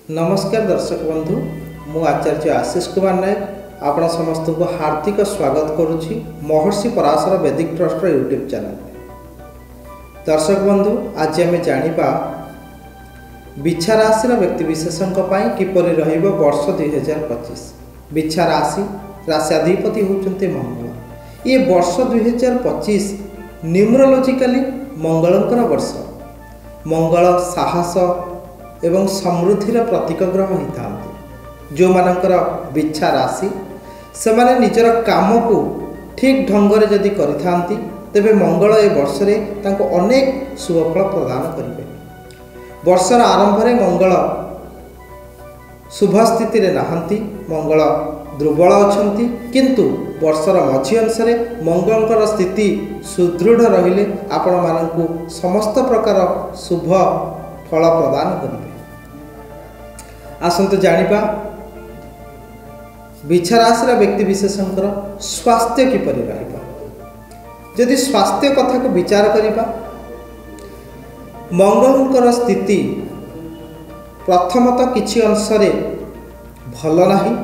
नमस्कार दर्शक बंधु मु आचार्य आशीष कुमार नायक आपण समस्त को हार्दिक स्वागत करुच्ची महर्षि पराशर वैदिक ट्रस्ट यूट्यूब चैनल। दर्शक बंधु आज आम जाना बिछा राशि व्यक्तिशेषों किपरि रहिबो वर्ष 2025। बिछा राशि राशिधिपति होउचंते मंगल। ये वर्ष 2025 न्यूमरोलॉजिकली मंगलंकर वर्ष। मंगल साहस एवं समृद्धिर प्रतीक ग्रह होता है। जो मानकर बिछा राशि से माने निजर काम को ठीक ढंग से जदि करिथांती तेबे मंगल ए वर्ष रे तांको अनेक शुभफल प्रदान करिवे। वर्षर आरंभ में मंगल शुभ स्थिति रे नाहंती, मंगल दुर्बल अछंती, किंतु वर्षर मझी अंश में मंगलकर स्थिति सुदृढ़ रहिले आपण मानकु समस्त प्रकार शुभ फल प्रदान करिवे। आसंतु जानिबा बिछा राशि व्यक्तिशेषंकर स्वास्थ्य किपरि रहिबा। यदि स्वास्थ्य कथा को विचार करिबा, मंगलकर स्थिति प्रथमतः किछि अंश रे भल नाही।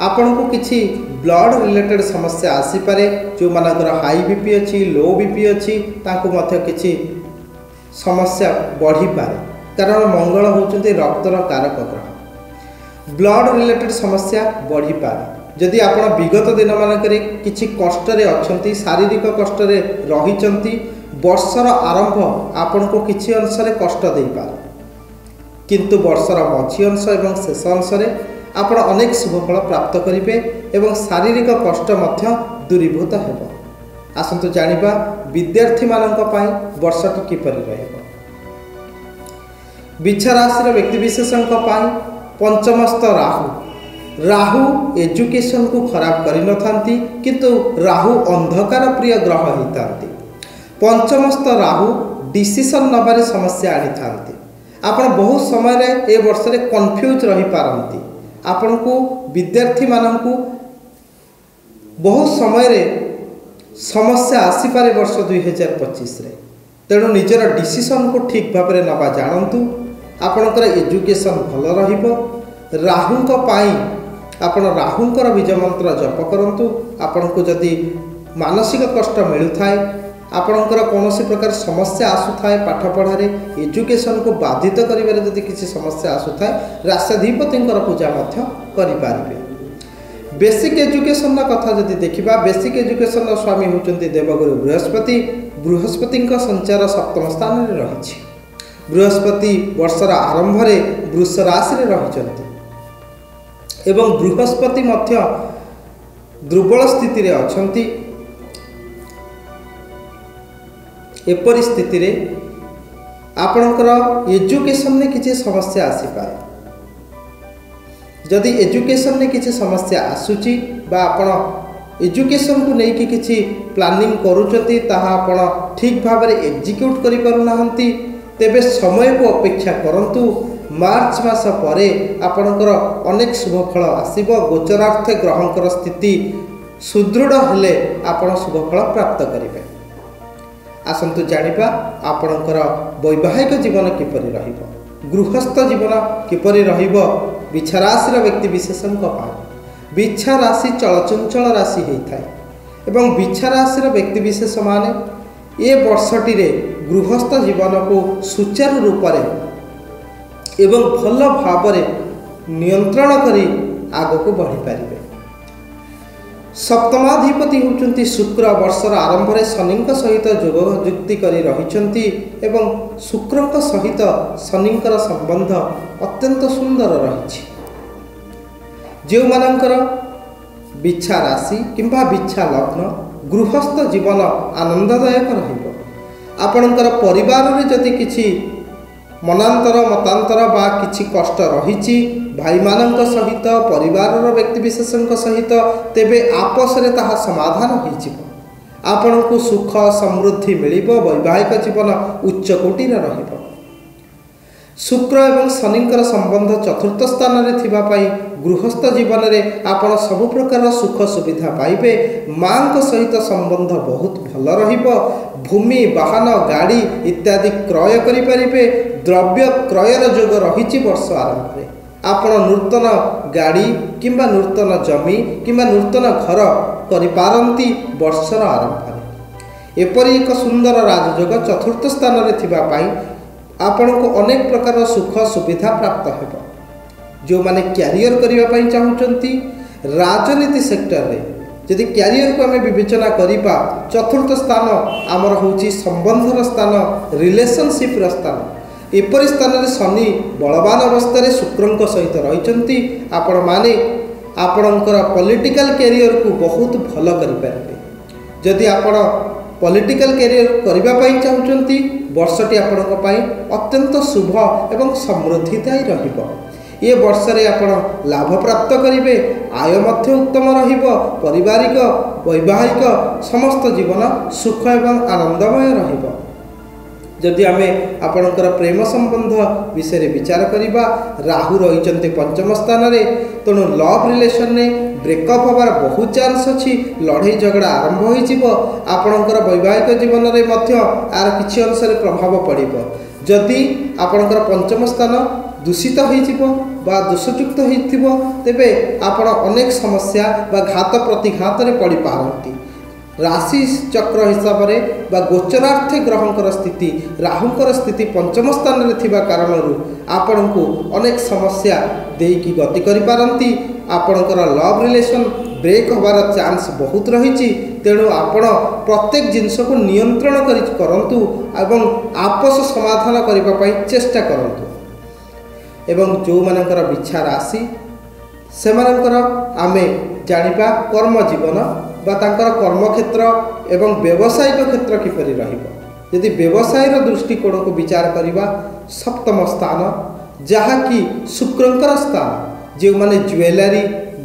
आपण को किछि ब्लड रिलेटेड समस्या आसी पारे। जो मानकर हाई बीपी अच्छी, लो बीपी अच्छी, तांको मध्य किछि समस्या बढ़ी पारे, कारण मंगल होउचंती रक्तर कारक ग्रह। ब्लड रिलेटेड समस्या बढ़ी पारे। जदि आपण विगत दिन मानकरे किछि कष्ट रे अछंती, शारीरिक कष्ट रे रहिचंती, वर्षर आरंभ आपण को किछि अंश रे कष्ट देई पारे, किंतु वर्षर मझी अंश एवं शेष अंश रे आपण अनेक शुभफल प्राप्त करिवे एवं शारीरिक कष्ट मध्य दूरीभूत हेबो। आसंतु जानिबा विद्यार्थी मानक पई वर्षटी किपरि रहिबो। बिछा राशि व्यक्तिशेषों पंचमस्त राहु एजुकेशन को खराब करि नथांती, किंतु राहु अंधकार प्रिय ग्रह होता। पंचमस्त राहु डिसीजन नबारे समस्या आनी थांती। आपण बहुत समय रे ए वर्ष रे कंफ्यूज रही पारंती। आपण को विद्यार्थी माननकु बहुत समय रे समस्या आसी पारे वर्ष 2025 रे। तेणु निजर डिसीजन को ठीक भाव में नवा जानतु। आपणकर एजुकेशन भल रहिबो। राहुंक पाई आपण राहुंकर बीज मंत्र जप करंतु। आपण को जदि मानसिक कष्ट मिलुथाय, आपणकर कौनसी प्रकार समस्या आसुथाय पाठ पढ़ारे, एजुकेशन को बाधित करिबारे जदि किसी समस्या आसुथाय, राष्ट्राधिपतिंकर पूजा मध्य करि पारिबे। बेसिक एजुकेशन कथा जदि देखिबा, बेसिक एजुकेशन स्वामी होचंती देवगुरु बृहस्पति। बृहस्पति संचार सप्तम स्थान में रही। बृहस्पति वर्षर आरंभ में वृष राशि रे रहिचंती एवं बृहस्पति मध्य दुर्बल स्थिति रे अछंती। एपरि स्थिति रे आपणकर एजुकेशन में किसी समस्या आसी पारे। जदि एजुकेशन में किसी समस्या आसुची बा आपण एजुकेशन को लेकिन किसी प्लानिंग करुचंती, ताहा आपण ठीक भाव में एग्जीक्यूट करि पारु नाहंती, तेबे समय को अपेक्षा करंतु। मार्च मास परे आपणकर अनेक शुभ फल आसीबो। गोचरार्थ ग्रहंकर स्थिति सुदृढ़ हेले आपण शुभ फल प्राप्त करिवे। आसंतु जानिबा आपणकर वैवाहिक जीवन किपरि रहिबो, गृहस्थ जीवन किपरि रहिबो। बिछा राशि व्यक्तिशेषों बिछा राशि चलचंचल राशि होता है एवं बिछा राशि व्यक्तिशेष माने ये वर्षटी रे गृहस्थ जीवन को सुचारू रूप से एवं भल भाव नियंत्रण करी आग को बढ़ी पारिबे। सप्तमाधिपति होचंती शुक्र। वर्षर आरंभ में शनि सहित जोग युक्ति करी रहिचंती एवं शुक्र सहित शनिंकर संबंध अत्यंत सुंदर रही। जो मानकर बिछा राशि किंबा बिछा लग्न गृहस्थ जीवन आनंददायक रहिबो। आपणकर परिवार रे जदि किछि मनांतर मतांतर बा किछि कष्ट रहिछि भाई मानक सहित परिवार व्यक्तिशेषों सहित, तेबे आपस रे ताहा समाधान होइजिबो। आपण को सुख समृद्धि मिलिबो। वैवाहिक जीवन उच्च कोटि रे रहिबो। शुक्र एवं शनिंकर संबंध चतुर्थ स्थान में थिबा पाई गृहस्थ जीवन में आपण सब प्रकार सुख सुविधा पाइबे। माँ सहित संबंध बहुत भल रहिबो। भूमि वाहन गाड़ी इत्यादि क्रय करिपारिबे। द्रव्य क्रयर जोग रहिछि वर्ष आरंभ में। आपण नूतन गाड़ी किंबा नूतन जमी किंबा नूतन घर करिपारंती वर्षर आरंभ में। एपरि एक सुंदर राजयोग चतुर्थ स्थान में थिबा पाई आपण को अनेक प्रकार सुख सुविधा प्राप्त हेबो। जो माने क्यारियर करने चाहूँगी राजनीति सेक्टर रे यदि क्यारियर को आम विवेचना करिबा चतुर्थ स्थान आमर होची संबंधर स्थान रिलेशनशिप स्थान। एपरि स्थान रे शनि बलवान अवस्था शुक्रंक सहित रही आपण माने आपणकर पॉलिटिकल कैरियर को बहुत भल करें। जदि आपण पॉलिटिकल कैरियर करने चाहूँगी वर्षटी आपण अत्यंत शुभ एवं समृद्धिदायी रहिबो। ये वर्ष रे आपण लाभ प्राप्त करेंगे। आय मध्य उत्तम रहिबो। पारिवारिक वैवाहिक समस्त जीवन सुख एवं आनंदमय रहिबो। जदि आमे आपणकर प्रेम संबंध विषय विचार करिबा राहु रही पंचम स्थान रे तेणु लव रिलेशन ने ब्रेकअप होबार बहुत चांस अछि। लड़ाई झगड़ा आरंभ होई जिवो। आपणकर वैवाहिक जीवन रे मध्य आर किछि अंश रे प्रभाव पड़िबो। जदि आपणकर पंचम स्थान दूषित होइजिवो बा दोषयुक्त होइथिबो तेबे आपण अनेक समस्या बा घात प्रतिघात रे पड़ी पारंती। राशि चक्र हिसाब से गोचरार्थे ग्रहंकर स्थिति राहुंकर स्थिति पंचम स्थान में थिबा कारणरू आपण को अनेक समस्या देकी गति करि पारंती। आपणकर लव रिलेशन ब्रेक होबार चांस बहुत रही। तेणु आपण प्रत्येक जिनस को नियंत्रण करंतु एवं आपस समाधान करबा पई चेष्टा करंतु। एवं जो मानकर बिछा राशि से मानकर आमे जानिबा कर्म जीवन बा तांकर कर्म क्षेत्र एवं व्यावसायिक क्षेत्र किपरि रहिबो। यदि व्यवसाय दृष्टिकोण को विचार करिबा सप्तम स्थान जहाँकि शुक्रंकर स्थान। जो माने ज्वेलरी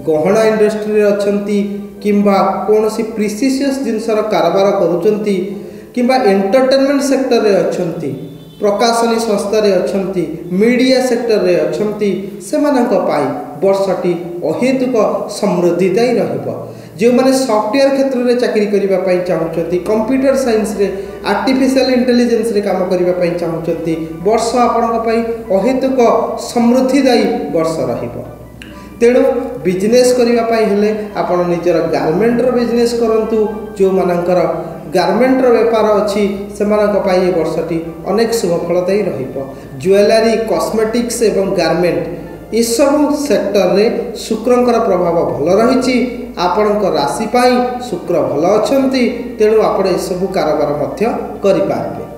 गहना इंडस्ट्री रे अछंती किंबा कोनोसी प्रिसिशियस जिनसर कारोबार करूचंती किंबा एंटरटेनमेंट सेक्टर रे अछंती प्रकाशनी संस्था रे अछंती मीडिया सेक्टर रे अछंती सेमानंक पाई वर्षटी अहेतुक समृद्धिदायी रहिबो। जो माने सॉफ्टवेयर क्षेत्र में चाकरी करने चाहूँगी कंप्यूटर साइंस रे आर्टिफिशियल इंटेलिजेंस रे काम करने चाहूँगी वर्ष आपण अहेतुक समृद्धिदायी वर्ष रहिबो। तेणु बिजनेस करने हेले आपण निजर गारमेंटर बिजनेस करंतु। जो मानकर गारमेंटर व्यापार अच्छी से ये वर्षटी अनेक शुभफलदायी रहिबो। ज्वेलरी कॉस्मेटिक्स एवं गारमेंट ये सब सेक्टर रे शुक्रंकर प्रभाव भल रही। आपणक राशि पाई शुक्र भल अछंती तेणु आपण ए सब कारोबार मध्य करि पारबे।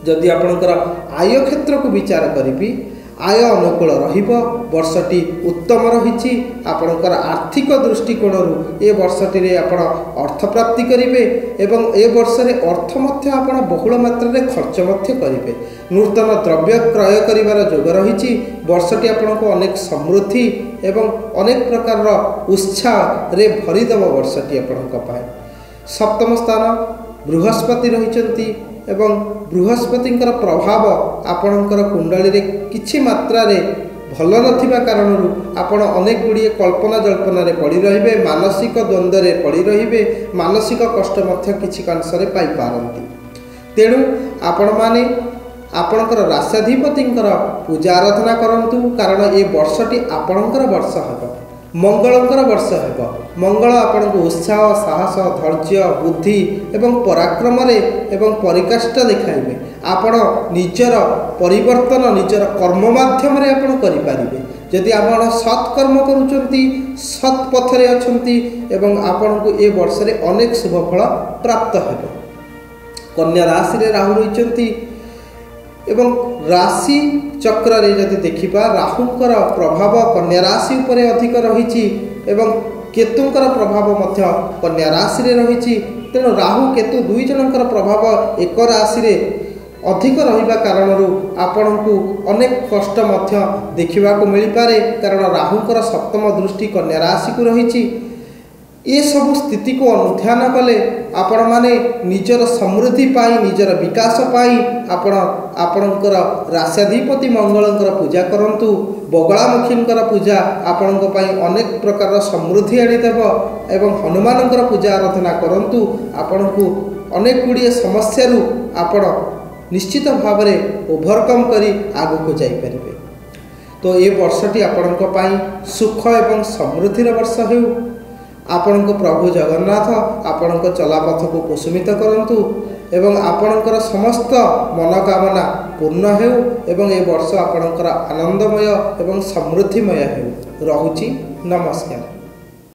जदि आपणकर आय क्षेत्र को विचार करिबी आय अनुकूल रहिबो। वर्षटी उत्तम रही। आपणकर आर्थिक दृष्टिकोण ए वर्षटी रे आपण अर्थ प्राप्ति करिवे एवं ए वर्ष रे अर्थ मध्य आपण बहुल मात्रा रे खर्च मध्य करिवे। नूतन द्रव्य क्रय करिवार जोग रही। वर्षटी आपनको अनेक समृद्धि एवं अनेक प्रकार उत्साह रे भरीदेव वर्षटी आपणक पाए। सप्तम स्थान बृहस्पति रही एवं बृहस्पतिंकर प्रभाव आपणकर कुंडली रे किछि मात्रा रे भल नथिबा कारणरू आपण अनेक गुड़िए कल्पना जल्पना रे पड़ी रहिबे। मानसिक द्वंद्व रे पड़ी रहिबे। मानसिक कष्ट मध्य किछि कांश रे पाई पारंती। तेणु आपण माने आपणकर राष्ट्राधिपतिंकर पूजा आराधना करंतु कारण ए वर्षटी आपणकर वर्ष हेबो। मंगलंकर वर्ष हेबो। मंगल आपनको उत्साह साहस धैर्य बुद्धि एवं पराक्रम रे एवं परिकाष्ठा देखाइबे। आपण निजर परिवर्तन निजर कर्म माध्यम रे आपण करि पारिबे। यदि आपण सत्कर्म करूचंती सत् पथ रे अछंती एवं आपनको ए वर्ष रे अनेक शुभ फल प्राप्त हेबो। कन्या राशि रे राहु रहिचंती एवं राशि चक्र रे यदि देखिबा राहुंकर प्रभाव कन्या राशि उपरे अधिक रही एवं केतुंकर प्रभाव मध्य कन्या राशि रे रही। तेणु राहु केतु दुई जनकर प्रभाव एक राशि रे अधिक रहिबा कारणरू आपणकु अनेक कष्ट मध्य देखिबा को मिल पारे कारण राहुंकर सप्तम दृष्टि कन्या राशि को रही। ये सब स्थिति को अनुध्यान कले आपण माने निजर समृद्धि पाई निजर विकास पाई आपणकर राशाधिपति मंगलंकर पूजा करंतु बगलामुखींकर पूजा आपण अनेक प्रकार समृद्धि आनीदेव एवं हनुमानंकर पूजा आराधना करंतु आपण को अनेक गुड़िए समस्या आपण निश्चित भाव में ओभरकम करी आगु को जाई परिबे। तो ये वर्षटी आपण सुख एवं समृद्धिर वर्ष हो। आपण को प्रभु जगन्नाथ आपण चलापथ को कुसुमित करंतु एवं आपणकर समस्त मनोकामना पूर्ण हो एवं ए वर्ष आपणकर आनंदमय एवं समृद्धिमय हो। रहुची नमस्कार।